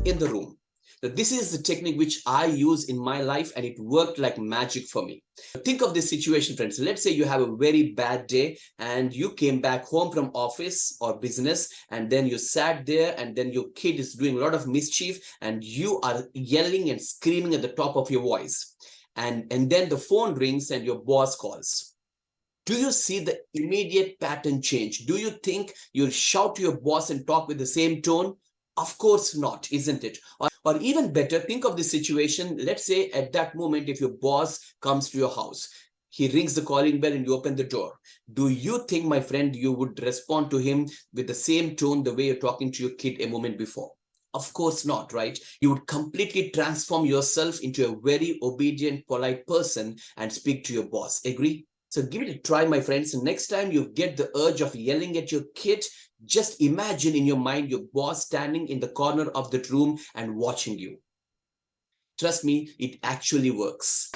in the room. So this is the technique which I use in my life, and it worked like magic for me. Think of this situation, friends. Let's say you have a very bad day and you came back home from office or business, and then you sat there, and then your kid is doing a lot of mischief and you are yelling and screaming at the top of your voice. And then the phone rings and your boss calls. Do you see the immediate pattern change? Do you think you'll shout to your boss and talk with the same tone? Of course not, isn't it? Or even better, think of the situation. Let's say at that moment, if your boss comes to your house, he rings the calling bell and you open the door. Do you think, my friend, you would respond to him with the same tone the way you're talking to your kid a moment before? Of course not, right? You would completely transform yourself into a very obedient, polite person and speak to your boss. Agree? So give it a try, my friends. Next time you get the urge of yelling at your kid, just imagine in your mind your boss standing in the corner of that room and watching you. Trust me, it actually works.